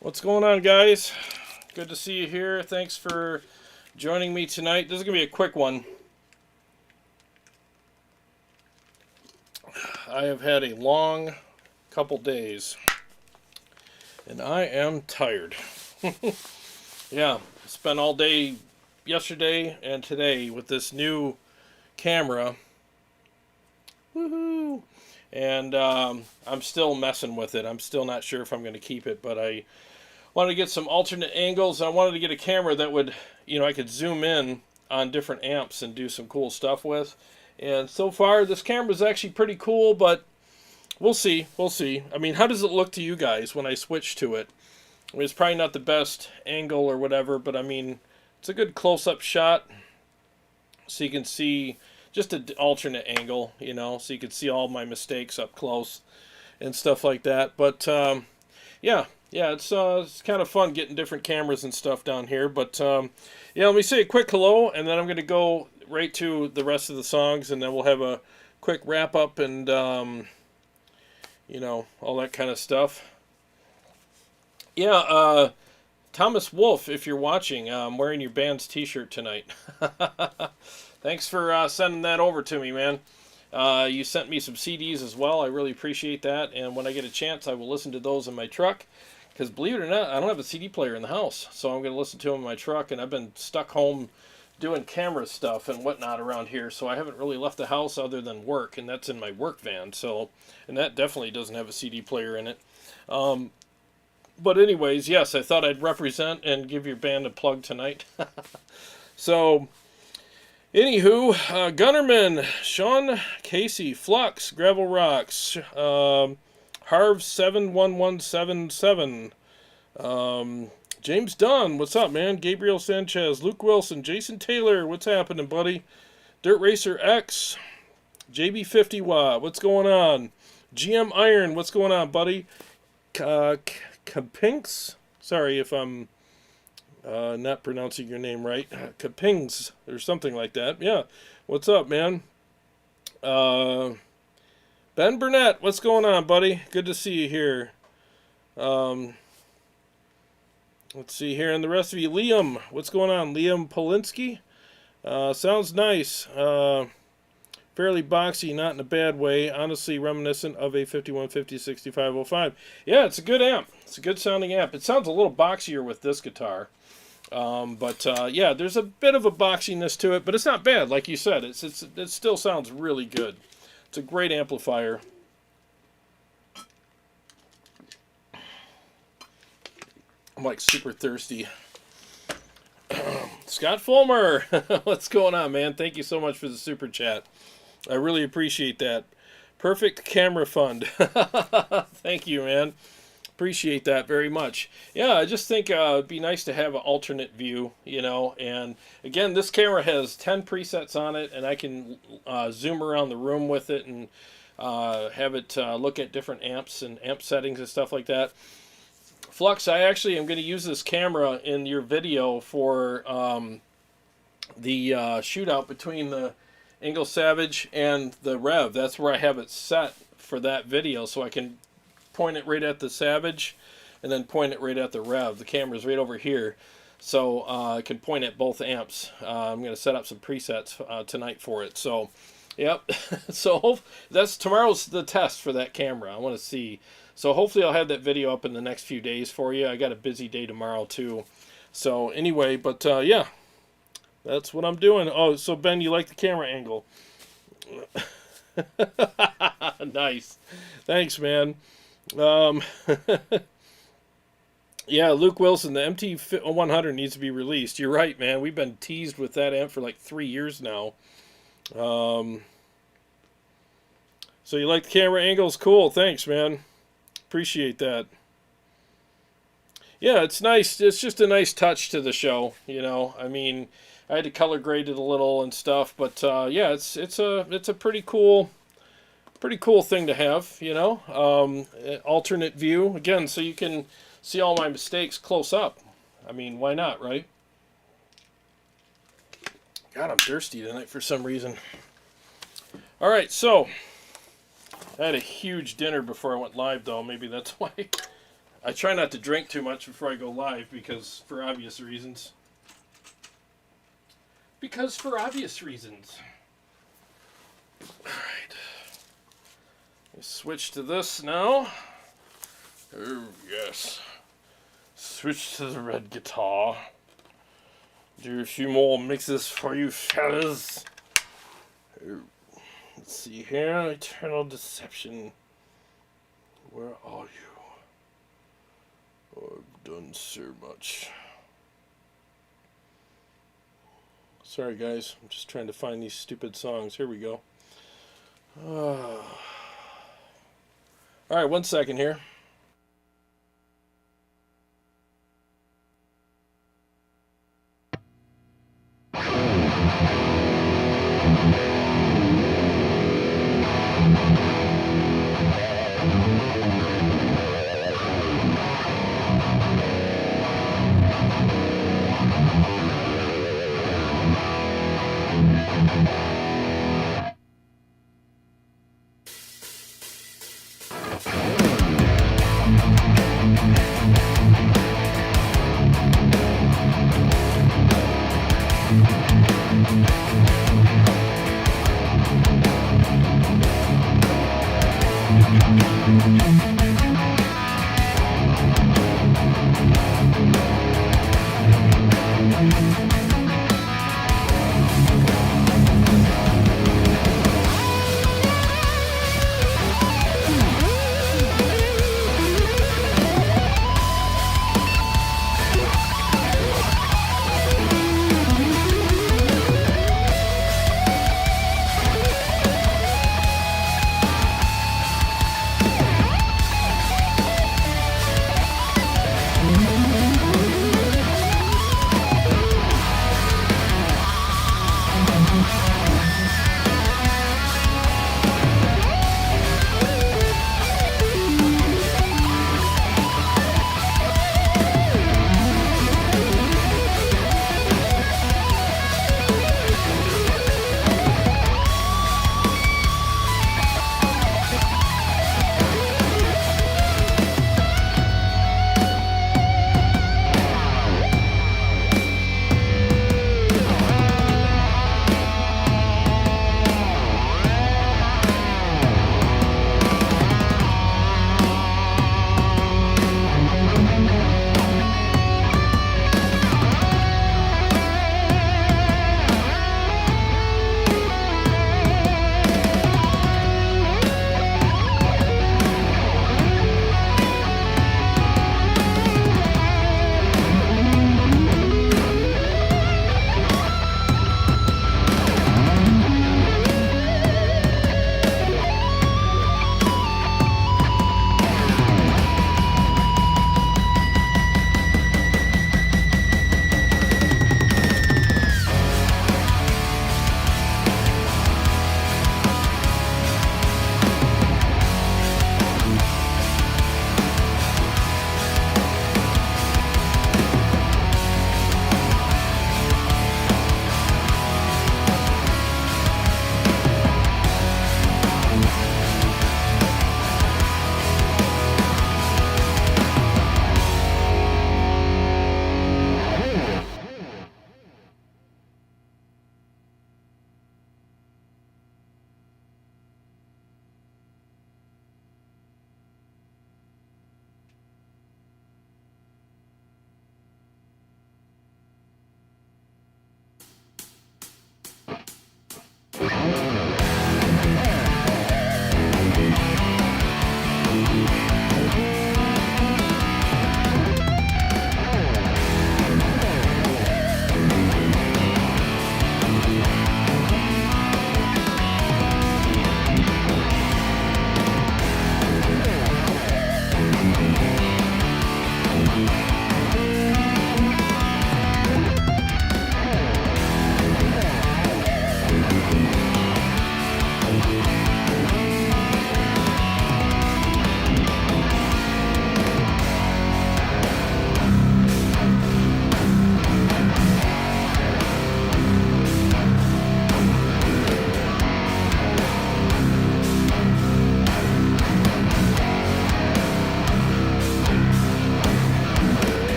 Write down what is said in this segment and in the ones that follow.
What's going on, guys? Good to see you here. Thanks for joining me tonight. This is going to be a quick one. I have had a long couple days, and I am tired. Yeah, spent all day yesterday and today with this new camera. Woohoo! And I'm still messing with it. I'm still not sure if I'm going to keep it, but I wanted to get some alternate angles. I wanted to get a camera that would, I could zoom in on different amps and do some cool stuff with. And so far, this camera is actually pretty cool, but we'll see. We'll see. I mean, how does it look to you guys when I switch to it? I mean, it's probably not the best angle or whatever, but I mean, it's a good close-up shot. So you can see just an alternate angle, you know, so you can see all my mistakes up close and stuff like that. But yeah, it's kind of fun getting different cameras and stuff down here. But yeah, let me say a quick hello, and then I'm going to go right to the rest of the songs, and then we'll have a quick wrap up and you know, all that kind of stuff. Yeah, Thomas Wolf, if you're watching, I'm wearing your band's t-shirt tonight. Thanks for sending that over to me, man. You sent me some CDs as well. I really appreciate that. And when I get a chance, I will listen to those in my truck. Because believe it or not, I don't have a CD player in the house. So I'm going to listen to them in my truck. And I've been stuck home doing camera stuff and whatnot around here. So I haven't really left the house other than work. And that's in my work van. So, and that definitely doesn't have a CD player in it. But anyways, yes, I thought I'd represent and give your band a plug tonight. So, anywho, Gunnerman, Sean Casey, Flux, Gravel Rocks, Harv 71177, James Dunn, what's up, man? Gabriel Sanchez, Luke Wilson, Jason Taylor, what's happening, buddy? Dirt Racer X, JB50 Watt, what's going on? GM Iron, what's going on, buddy? Kapinks, sorry if I'm not pronouncing your name right. Kapings or something like that. Yeah, what's up, man? Ben Burnett, what's going on, buddy? Good to see you here. Let's see here, and the rest of you. Liam, what's going on? Liam Polinsky, sounds nice. Fairly boxy, not in a bad way. Honestly, reminiscent of a 5150-6505. Yeah, it's a good amp. It's a good sounding amp. It sounds a little boxier with this guitar. But yeah, there's a bit of a boxiness to it, but it's not bad. Like you said, it still sounds really good. It's a great amplifier. I'm like super thirsty. Scott Fulmer, what's going on, man? Thank you so much for the super chat. I really appreciate that. Perfect camera fund. Thank you, man. Appreciate that very much. Yeah, I just think it'd be nice to have an alternate view, you know. And again, this camera has 10 presets on it, and I can zoom around the room with it and have it look at different amps and amp settings and stuff like that. Flux, I actually am going to use this camera in your video for the shootout between the Ingle Savage and the Rev. That's where I have it set for that video, so I can point it right at the Savage and then point it right at the Rev. The camera's right over here, so I can point at both amps. I'm going to set up some presets tonight for it. So, yep. So that's tomorrow's the test for that camera. I want to see. So hopefully I'll have that video up in the next few days for you. I got a busy day tomorrow too. So anyway, but yeah, that's what I'm doing. Oh, so Ben, you like the camera angle? Nice. Thanks, man. Yeah, Luke Wilson, the MT100 needs to be released. You're right, man. We've been teased with that amp for like 3 years now. So you like the camera angles? Cool. Thanks, man. Appreciate that. Yeah, it's nice. It's just a nice touch to the show, you know. I mean, I had to color grade it a little and stuff, but yeah, it's a pretty cool thing to have, you know. Alternate view again, so you can see all my mistakes close up. I mean, why not, right? God, I'm thirsty tonight for some reason. All right, so I had a huge dinner before I went live, though. Maybe that's why. I try not to drink too much before I go live because for obvious reasons. All right. Let's switch to this now. Oh, yes. Switch to the red guitar. Do a few more mixes for you fellas. Oh. Let's see here. Eternal Deception. Where are you? Oh, I've done so much. Sorry guys, I'm just trying to find these stupid songs. Here we go. Alright, 1 second here.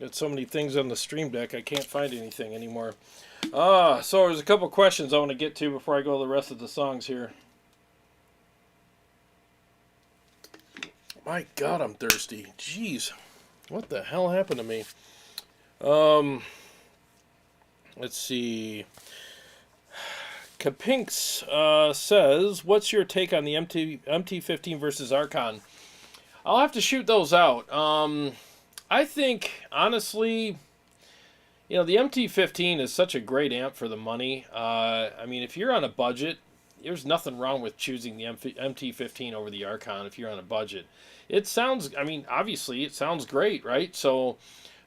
Got so many things on the Stream Deck, I can't find anything anymore. So there's a couple questions I want to get to before I go to the rest of the songs here. My God, I'm thirsty. Jeez. What the hell happened to me? Let's see. Kapinks says, what's your take on the MT-15 versus Archon? I'll have to shoot those out. I think, honestly, you know, the MT-15 is such a great amp for the money. I mean, if you're on a budget, there's nothing wrong with choosing the MT-15 over the Archon if you're on a budget. It sounds, I mean, obviously, it sounds great, right? So,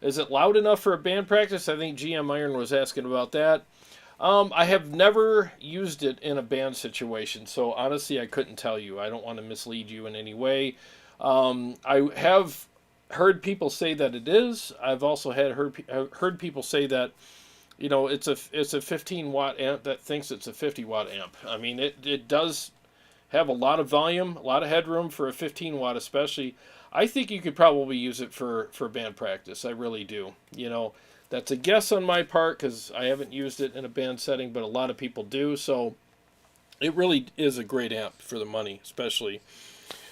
is it loud enough for a band practice? I think GM Iron was asking about that. I have never used it in a band situation, so honestly, I couldn't tell you. I don't want to mislead you in any way. I have heard people say that it is. I've also heard people say that, you know, it's a 15-watt amp that thinks it's a 50-watt amp. I mean, it does have a lot of volume, a lot of headroom for a 15-watt especially. I think you could probably use it for band practice. I really do. You know, that's a guess on my part because I haven't used it in a band setting, but a lot of people do. So it really is a great amp for the money, especially.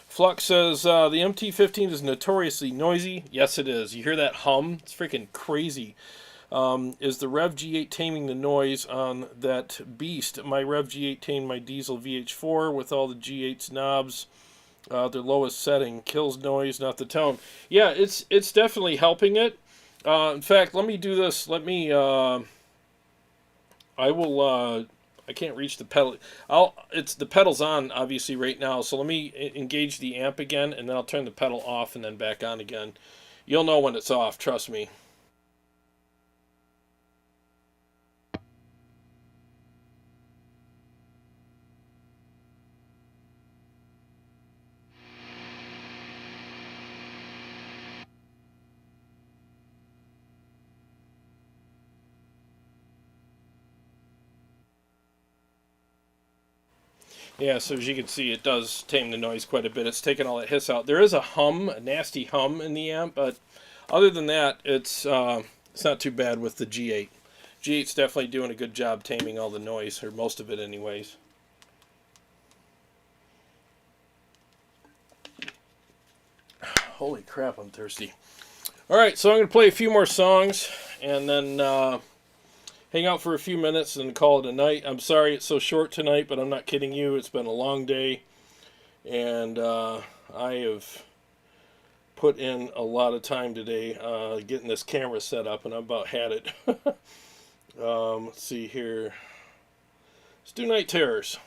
Flux says, the MT-15 is notoriously noisy. Yes, it is. You hear that hum? It's freaking crazy. Is the Rev G8 taming the noise on that beast? My Rev G8 tamed my diesel VH4 with all the G8's knobs. Their lowest setting kills noise, not the tone. Yeah, it's definitely helping it. In fact, let me do this. Let me. I will. I can't reach the pedal. It's the pedal's on obviously right now. So let me engage the amp again, and then I'll turn the pedal off and then back on again. You'll know when it's off. Trust me. Yeah, so as you can see, it does tame the noise quite a bit. It's taking all that hiss out. There is a hum, a nasty hum in the amp, but other than that, it's not too bad with the G8. G8's definitely doing a good job taming all the noise, or most of it anyways. Holy crap, I'm thirsty. Alright, so I'm going to play a few more songs, and then hang out for a few minutes and call it a night. I'm sorry it's so short tonight, but I'm not kidding you. It's been a long day, and I have put in a lot of time today getting this camera set up, and I about had it. Let's see here. Let's do Night Terrors.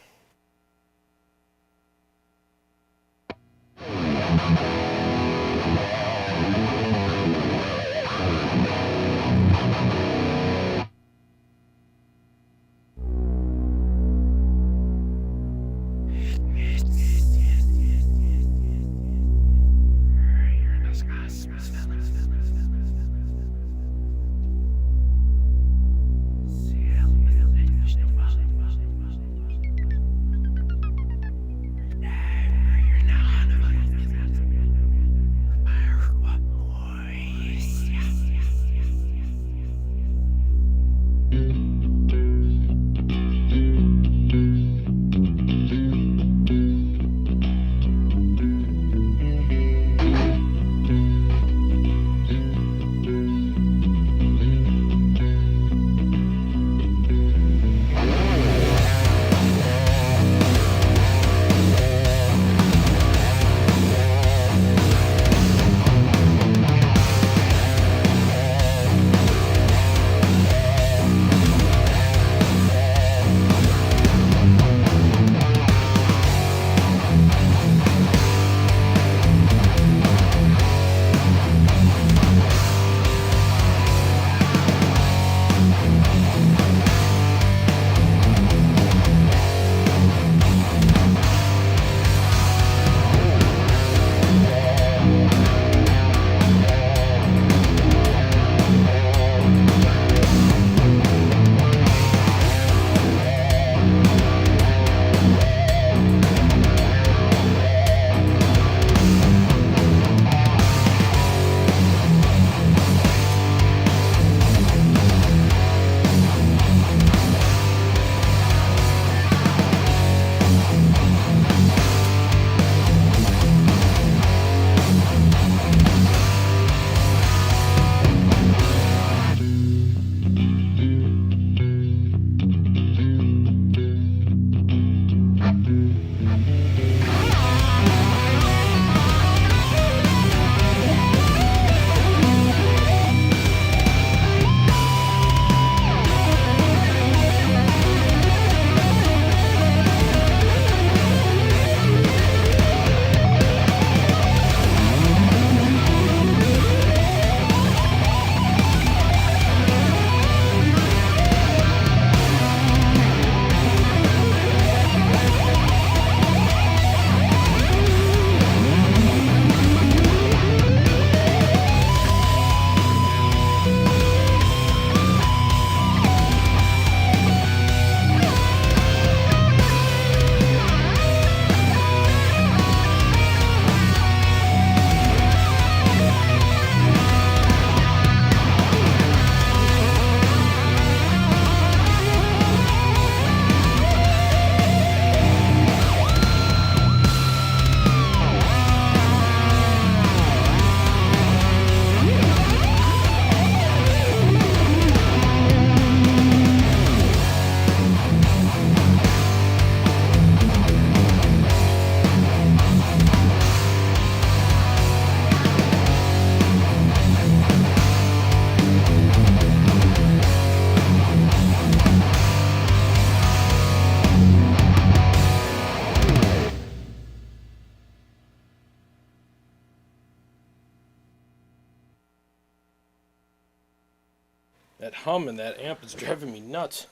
That hum in that amp is driving me nuts.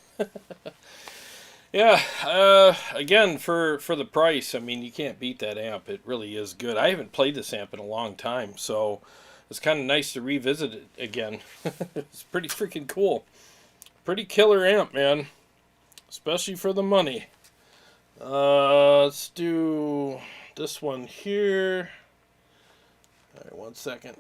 Yeah, again, for the price, I mean, you can't beat that amp. It really is good. I haven't played this amp in a long time, so it's kind of nice to revisit it again. It's pretty freaking cool. Pretty killer amp, man. Especially for the money. Let's do this one here. All right, 1 second.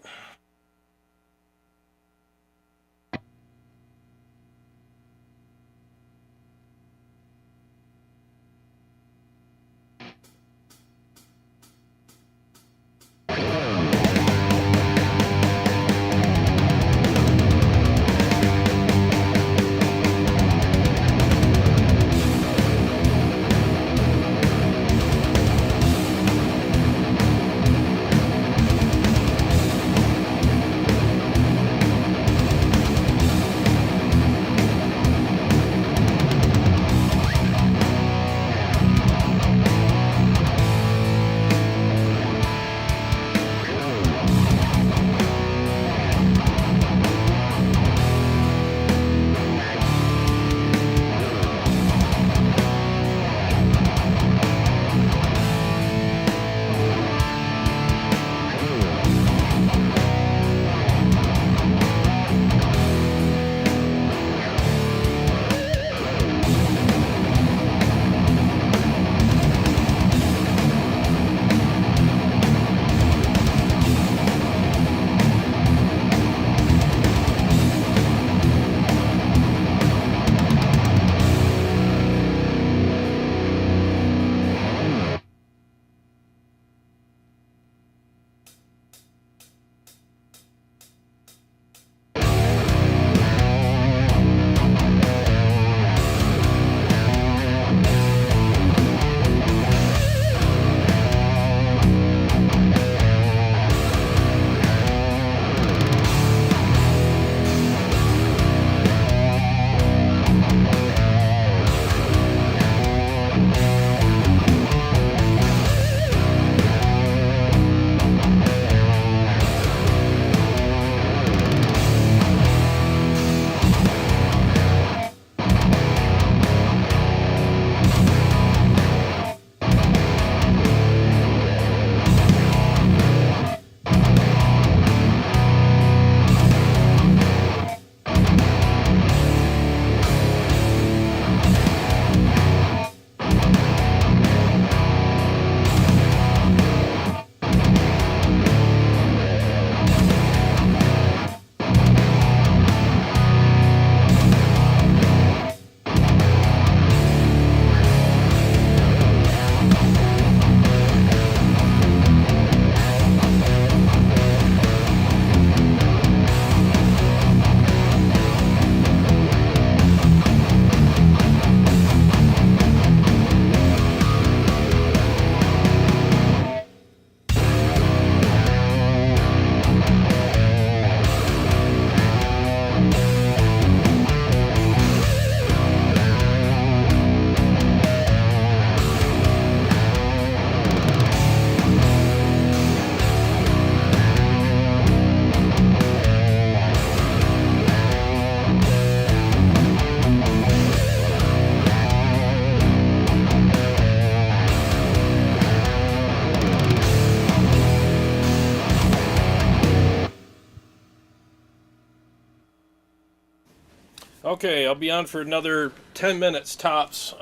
Okay, I'll be on for another 10 minutes tops.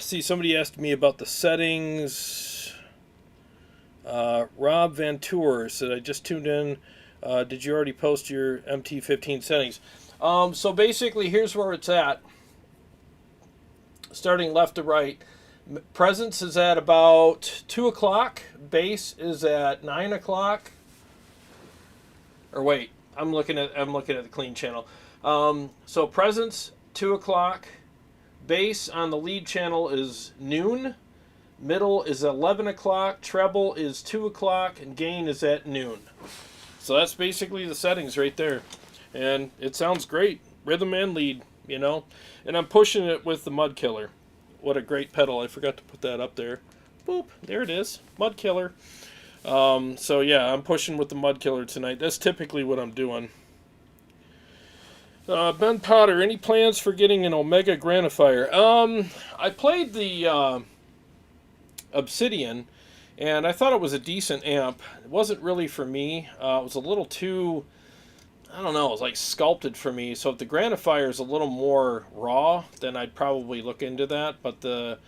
See, somebody asked me about the settings. Rob Van Tour said, I just tuned in. Did you already post your MT15 settings? So basically, here's where it's at. Starting left to right. Presence is at about 2 o'clock. Bass is at 9 o'clock. Or wait, I'm looking at the clean channel. So presence 2 o'clock. Bass on the lead channel is noon. Middle is 11 o'clock. Treble is 2 o'clock, and gain is at noon. So that's basically the settings right there, and it sounds great. Rhythm and lead, you know. And I'm pushing it with the Mud Killer. What a great pedal! I forgot to put that up there. Boop, there it is, Mud Killer. So yeah, I'm pushing with the Mud Killer tonight. That's typically what I'm doing. Ben Potter, any plans for getting an Omega Grandifier? I played the Obsidian, and I thought it was a decent amp. It wasn't really for me. It was a little too, I don't know, it was like sculpted for me. So if the Grandifier is a little more raw, then I'd probably look into that. But the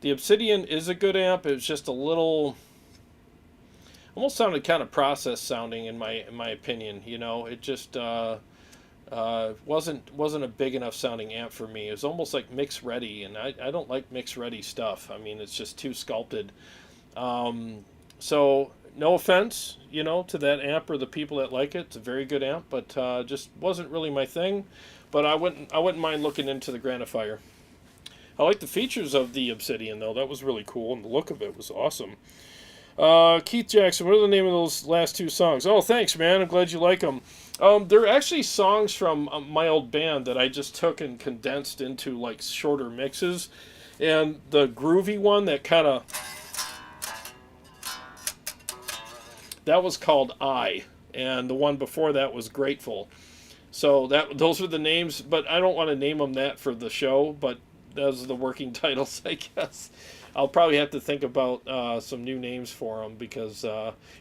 Obsidian is a good amp. It was just a little, almost sounded kind of processed sounding in my opinion. You know, it just wasn't a big enough sounding amp for me. It was almost like mix ready, and I don't like mix ready stuff. I mean, it's just too sculpted. So no offense, you know, to that amp or the people that like it. It's a very good amp, but just wasn't really my thing. But I wouldn't mind looking into the Grandifier. I like the features of the Obsidian though. That was really cool, and the look of it was awesome. Keith Jackson, what are the name of those last two songs? Oh, thanks, man. I'm glad you like them. They're actually songs from my old band that I just took and condensed into like shorter mixes. And the groovy one that kind of, that was called I, and the one before that was Grateful. So those are the names, but I don't want to name them that for the show. But those are the working titles, I guess. I'll probably have to think about some new names for them because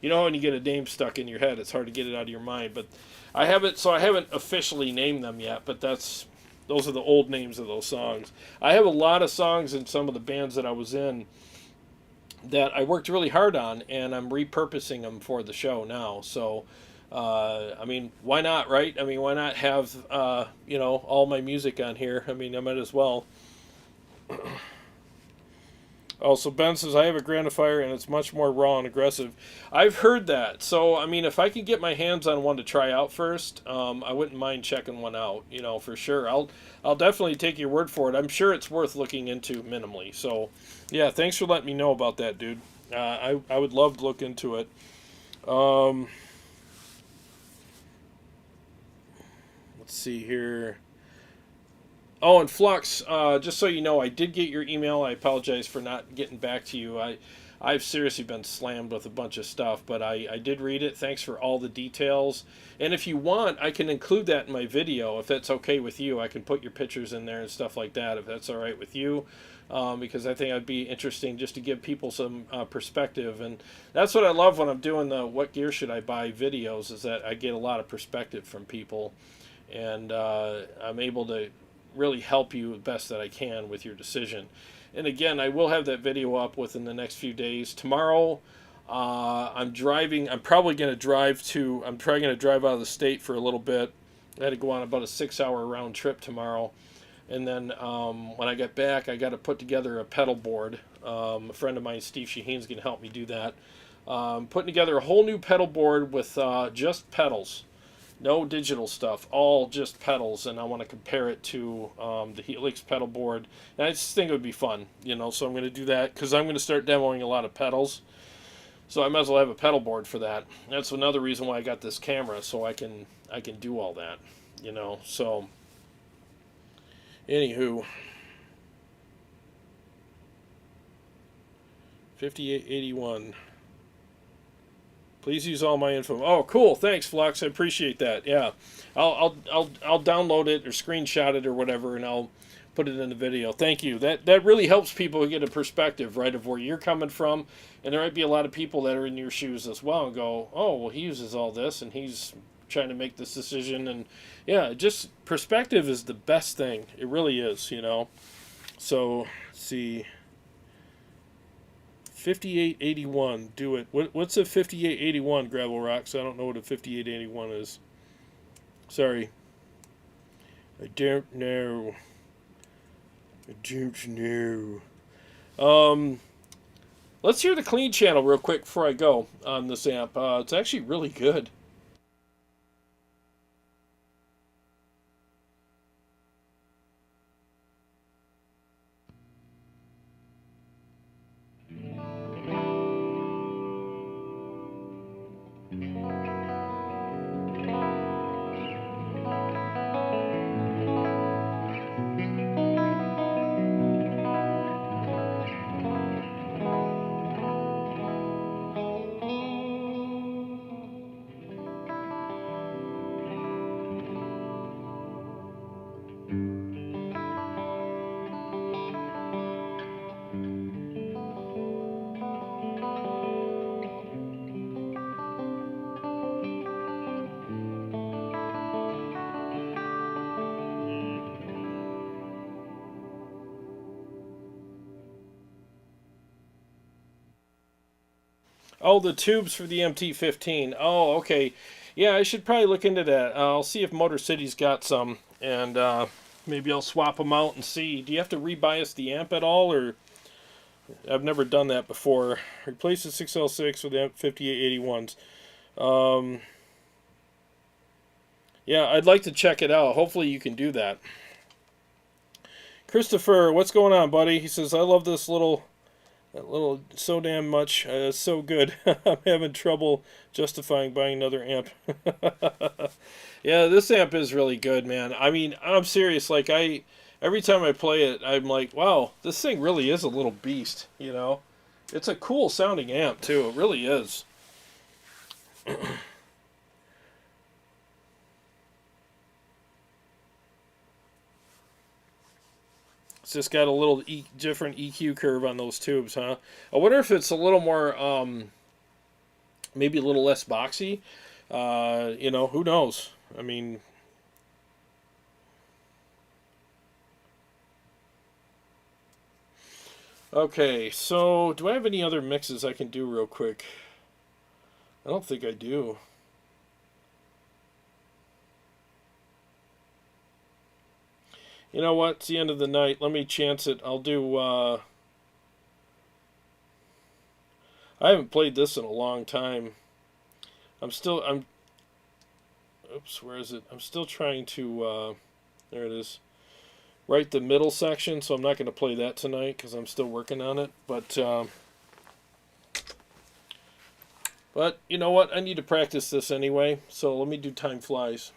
you know when you get a name stuck in your head, it's hard to get it out of your mind. But I haven't officially named them yet. But those are the old names of those songs. I have a lot of songs in some of the bands that I was in that I worked really hard on, and I'm repurposing them for the show now. So, I mean, why not, right? I mean, why not have you know, all my music on here? I mean, I might as well. Also, Ben says, I have a Grandifier and it's much more raw and aggressive. I've heard that. So, I mean, if I could get my hands on one to try out first, I wouldn't mind checking one out, you know, for sure. I'll definitely take your word for it. I'm sure it's worth looking into minimally. So, yeah, thanks for letting me know about that, dude. I would love to look into it. Let's see here. Oh, and Flux, just so you know, I did get your email. I apologize for not getting back to you. I've seriously been slammed with a bunch of stuff, but I did read it. Thanks for all the details. And if you want, I can include that in my video. If that's okay with you, I can put your pictures in there and stuff like that, if that's all right with you. Because I think it'd be interesting just to give people some perspective. And that's what I love when I'm doing the What Gear Should I Buy videos, is that I get a lot of perspective from people. And I'm able to really help you the best that I can with your decision. And again, I will have that video up within the next few days. Tomorrow, I'm driving. I'm probably going to drive to. I'm probably going to drive out of the state for a little bit. I had to go on about a 6-hour round trip tomorrow, and then when I get back, I got to put together a pedal board. A friend of mine, Steve Shaheen's going to help me do that. Putting together a whole new pedal board with just pedals. No digital stuff, all just pedals, and I want to compare it to the HELIX pedal board. And I just think it would be fun, you know, so I'm going to do that because I'm going to start demoing a lot of pedals. So I might as well have a pedal board for that. That's another reason why I got this camera, so I can do all that, you know. So, anywho, 5881. Please use all my info. Oh, cool. Thanks, Flux. I appreciate that. Yeah, I'll download it or screenshot it or whatever, and I'll put it in the video. Thank you. That really helps people get a perspective, right, of where you're coming from. And there might be a lot of people that are in your shoes as well and go, oh, well, he uses all this, and he's trying to make this decision. And yeah, just perspective is the best thing. It really is, you know. So, let's see. 5881, do it. What's a 5881, Gravel Rocks? I don't know what a 5881 is. Sorry. I don't know. I don't know. Let's hear the clean channel real quick before I go on this amp. It's actually really good. Oh, the tubes for the MT-15. Oh, okay. Yeah, I should probably look into that. I'll see if Motor City's got some, and maybe I'll swap them out and see. Do you have to rebias the amp at all, or I've never done that before? Replace the 6L6 with the 5881s. Yeah, I'd like to check it out. Hopefully you can do that. Christopher, what's going on, buddy? He says, I love this little so damn much. It's so good. I'm having trouble justifying buying another amp. Yeah, this amp is really good, man. I mean, I'm serious. Like, every time I play it, I'm like, wow, this thing really is a little beast, you know? It's a cool sounding amp, too. It really is. It's just got a little different EQ curve on those tubes, huh? I wonder if it's a little more, maybe a little less boxy. You know, who knows? I mean, okay, so do I have any other mixes I can do real quick? I don't think I do. You know what? It's the end of the night. Let me chance it. I'll do, I haven't played this in a long time. Oops, where is it? I'm still trying to, there it is. Write the middle section, so I'm not going to play that tonight because I'm still working on it. But you know what? I need to practice this anyway, so let me do Time Flies.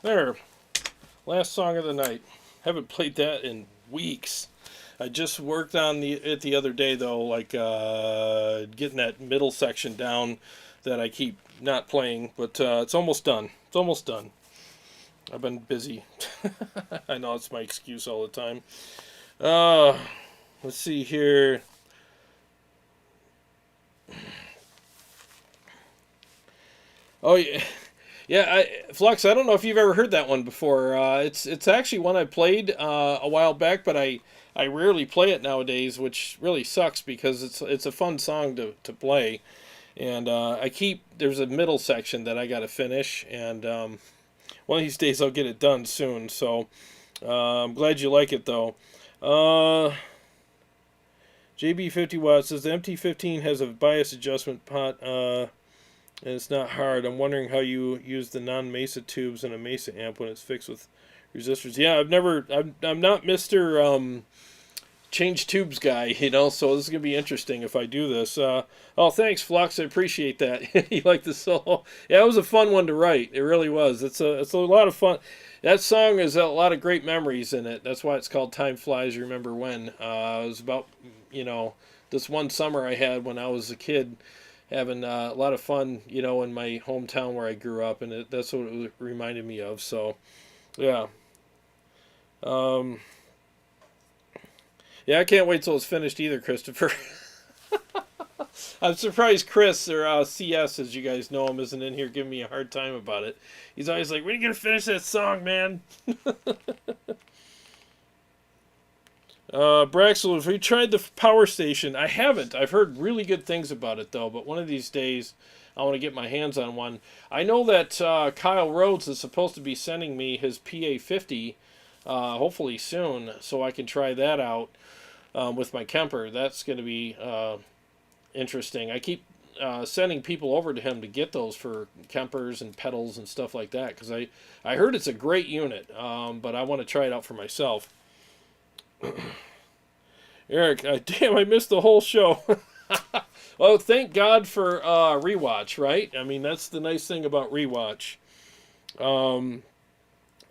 There, last song of the night. Haven't played that in weeks. I just worked on it the other day though, like getting that middle section down that I keep not playing, but it's almost done. It's almost done. I've been busy. I know it's my excuse all the time. Let's see here. Oh yeah. Yeah, Flux, I don't know if you've ever heard that one before. It's actually one I played a while back, but I rarely play it nowadays, which really sucks because it's a fun song to play. And there's a middle section that I got to finish, and one of these days I'll get it done soon. So I'm glad you like it, though. JB50 Watt says the MT15 has a bias adjustment pot. And it's not hard. I'm wondering how you use the non-Mesa tubes in a Mesa amp when it's fixed with resistors. Yeah, I'm not Mr. Change tubes guy, you know, so this is going to be interesting if I do this. Oh, thanks, Flux. I appreciate that. You like the solo? Yeah, it was a fun one to write. It really was. It's a lot of fun. That song has a lot of great memories in it. That's why it's called Time Flies, You Remember When. It was about, you know, this one summer I had when I was a kid having a lot of fun, you know, in my hometown where I grew up, and that's what it reminded me of. So, yeah. Um, Yeah, I can't wait till it's finished either, Christopher. I'm surprised Chris, or CS, as you guys know him, isn't in here giving me a hard time about it. He's always like, when are you going to finish that song, man? Braxel, have you tried the power station? I haven't. I've heard really good things about it, though, but one of these days I want to get my hands on one. I know that Kyle Rhodes is supposed to be sending me his PA50, hopefully soon, so I can try that out. With my Kemper. That's going to be interesting. I keep sending people over to him to get those for Kempers and pedals and stuff like that, because I heard it's a great unit, but I want to try it out for myself. Eric, damn, I missed the whole show. Well, thank God for rewatch, right? I mean, that's the nice thing about rewatch.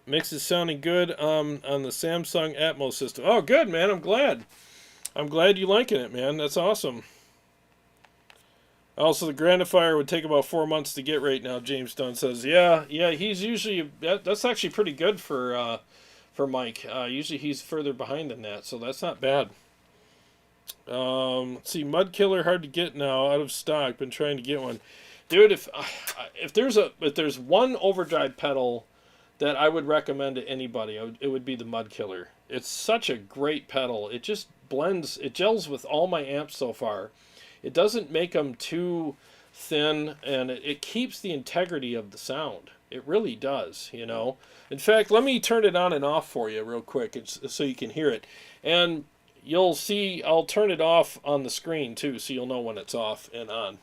Mix is sounding good on the Samsung Atmos system. Oh, good, man. I'm glad. I'm glad you're liking it, man. That's awesome. Also, the Grandifier would take about 4 months to get right now, James Dunn says. Yeah, he's usually... That's actually pretty good for Mike. Usually he's further behind than that, so that's not bad. Let's see, Mud Killer, hard to get now, out of stock. Been trying to get one. Dude, if there's one overdrive pedal that I would recommend to anybody, it would be the Mud Killer. It's such a great pedal. It just blends, it gels with all my amps so far. It doesn't make them too thin, and it keeps the integrity of the sound. It really does, you know. In fact, let me turn it on and off for you real quick so you can hear it. And you'll see, I'll turn it off on the screen too, so you'll know when it's off and on.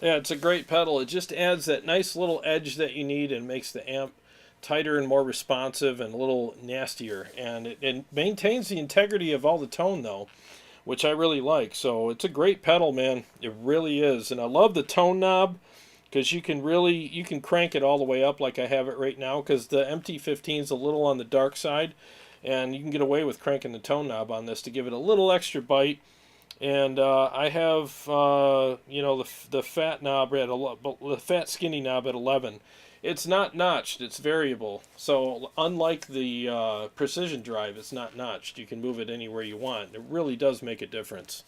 Yeah, it's a great pedal. It just adds that nice little edge that you need and makes the amp tighter and more responsive and a little nastier. And it maintains the integrity of all the tone, though, which I really like. So it's a great pedal, man. It really is. And I love the tone knob, because you can crank it all the way up like I have it right now, because the MT-15 is a little on the dark side, and you can get away with cranking the tone knob on this to give it a little extra bite. And I have, you know, the fat knob at the fat skinny knob at 11. It's not notched; it's variable. So unlike the precision drive, it's not notched. You can move it anywhere you want. It really does make a difference.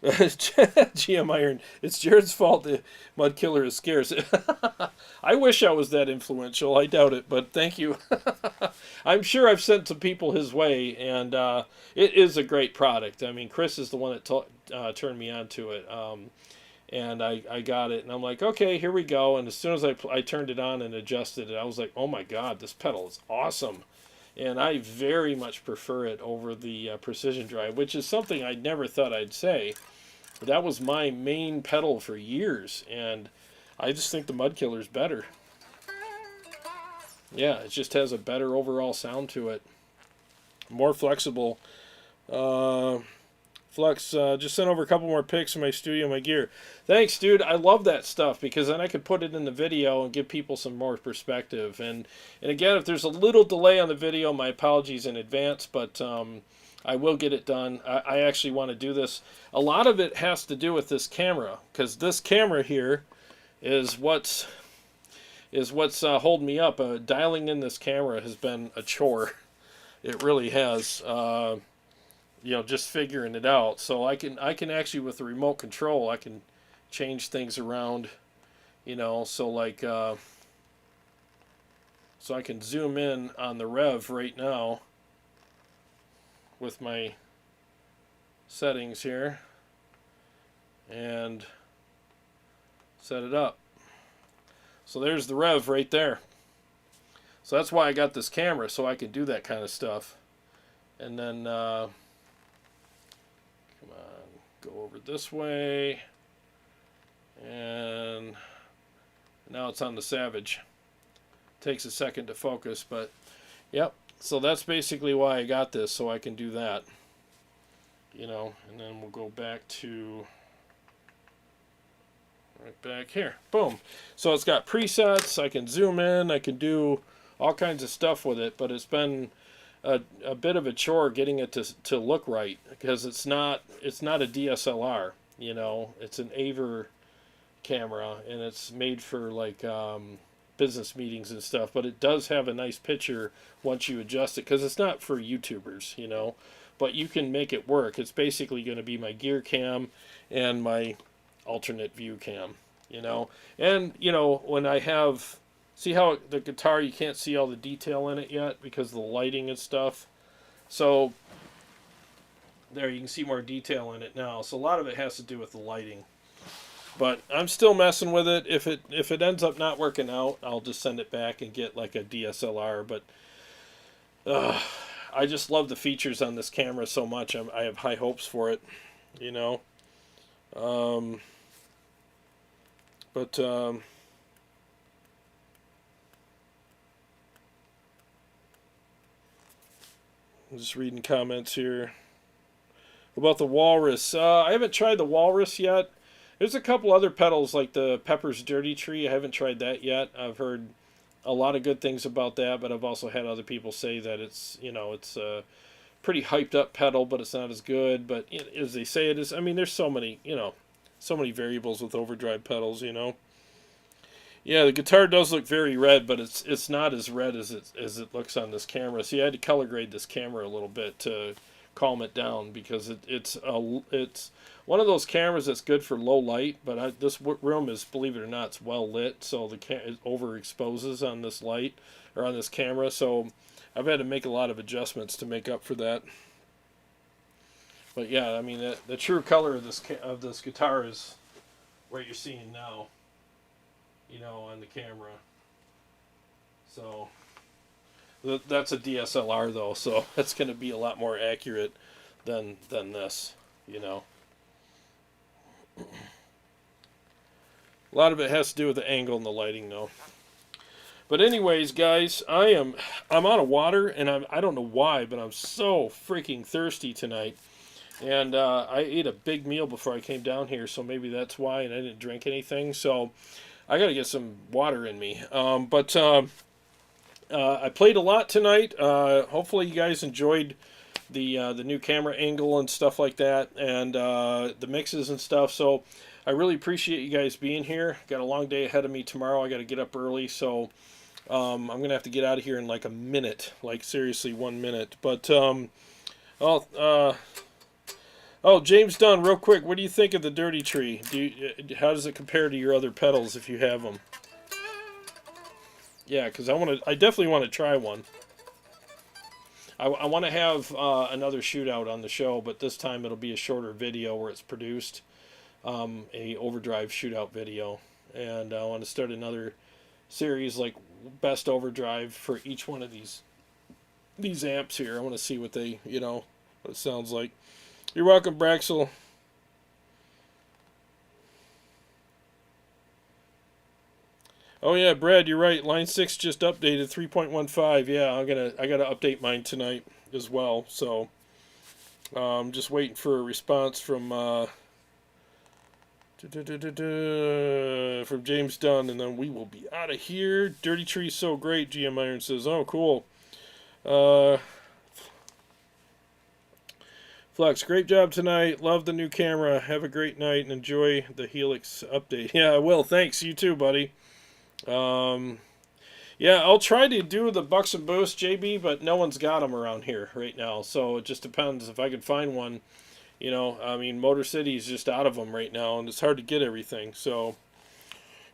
GM Iron, it's Jared's fault the Mud Killer is scarce. I wish I was that influential. I doubt it, but thank you. I'm sure I've sent some people his way, and it is a great product. I mean, Chris is the one that turned me on to it, and I got it, and I'm like, okay, here we go. And as soon as I turned it on and adjusted it, I was like, oh my God, this pedal is awesome. And I very much prefer it over the Precision Drive, which is something I never thought I'd say. That was my main pedal for years, and I just think the Mud Killer's better. Yeah, it just has a better overall sound to it. More flexible. Flux just sent over a couple more pics of my studio, my gear. Thanks, dude. I love that stuff because then I could put it in the video and give people some more perspective. And again, if there's a little delay on the video, my apologies in advance, but I will get it done. I actually want to do this. A lot of it has to do with this camera, because this camera here is what's holding me up. Dialing in this camera has been a chore. It really has. You know, just figuring it out. So I can actually, with the remote control, I can change things around, you know, so like so I can zoom in on the rev right now with my settings here and set it up. So there's the rev right there. So that's why I got this camera, so I can do that kind of stuff. And then come on, go over this way, and now it's on the Savage. Takes a second to focus, but yep. So that's basically why I got this, so I can do that, you know. And then we'll go back to right back here. Boom. So it's got presets. I can zoom in. I can do all kinds of stuff with it, but it's been a bit of a chore getting it to look right, because it's not a DSLR, you know. It's an AVR camera, and it's made for like business meetings and stuff, but it does have a nice picture once you adjust it, because it's not for YouTubers, you know, but you can make it work. It's basically going to be my gear cam and my alternate view cam, you know. And you know, when I have, see how the guitar, you can't see all the detail in it yet because of the lighting and stuff. So there, you can see more detail in it now. So a lot of it has to do with the lighting. But I'm still messing with it. If it ends up not working out, I'll just send it back and get like a DSLR. But I just love the features on this camera so much. I have high hopes for it, you know. I'm just reading comments here about the Walrus. I haven't tried the Walrus yet. There's a couple other pedals like the Pepper's Dirty Tree. I haven't tried that yet. I've heard a lot of good things about that, but I've also had other people say that it's, you know, it's a pretty hyped up pedal, but it's not as good. But as they say it is, I mean, there's so many, you know, so many variables with overdrive pedals, you know. Yeah, the guitar does look very red, but it's not as red as it looks on this camera. See, I had to color grade this camera a little bit to calm it down, because it's one of those cameras that's good for low light, but this room is, believe it or not, it's well lit, so it overexposes on this light, or on this camera, so I've had to make a lot of adjustments to make up for that. But yeah, I mean, the true color of this guitar is what you're seeing now, you know, on the camera. So that's a DSLR though, so that's going to be a lot more accurate than this, you know. A lot of it has to do with the angle and the lighting though. But anyways, guys, I'm out of water, and I don't know why, but I'm so freaking thirsty tonight. And I ate a big meal before I came down here, so maybe that's why, and I didn't drink anything. So I got to get some water in me. I played a lot tonight. Hopefully you guys enjoyed the new camera angle and stuff like that, and the mixes and stuff. So I really appreciate you guys being here. Got a long day ahead of me tomorrow. I got to get up early, so I'm going to have to get out of here in like a minute. Like, seriously, 1 minute. But, oh, James Dunn, real quick, what do you think of the Dirty Tree? How does it compare to your other pedals if you have them? Yeah, because I definitely want to try one. I want to have another shootout on the show, but this time it'll be a shorter video where it's produced, a overdrive shootout video, and I want to start another series like best overdrive for each one of these amps here. I want to see what they, you know, what it sounds like. You're welcome, Braxel. Oh yeah, Brad, you're right. Line 6 just updated 3.15. Yeah, I gotta update mine tonight as well. So I'm just waiting for a response from James Dunn, and then we will be out of here. Dirty Tree's so great, GM Iron says. Oh, cool. Flux, great job tonight. Love the new camera. Have a great night and enjoy the Helix update. Yeah, I will. Thanks. You too, buddy. Yeah, I'll try to do the Bucks and Boost, JB, but no one's got them around here right now. So it just depends if I can find one. You know, I mean, Motor City is just out of them right now, and it's hard to get everything. So,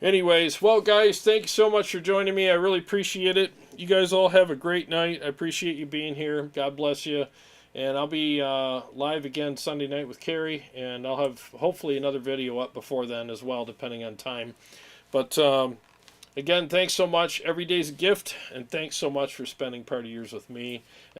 anyways, well, guys, thank you so much for joining me. I really appreciate it. You guys all have a great night. I appreciate you being here. God bless you. And I'll be live again Sunday night with Carrie, and I'll have hopefully another video up before then as well, depending on time. But again, thanks so much. Every day's a gift, and thanks so much for spending part of yours with me.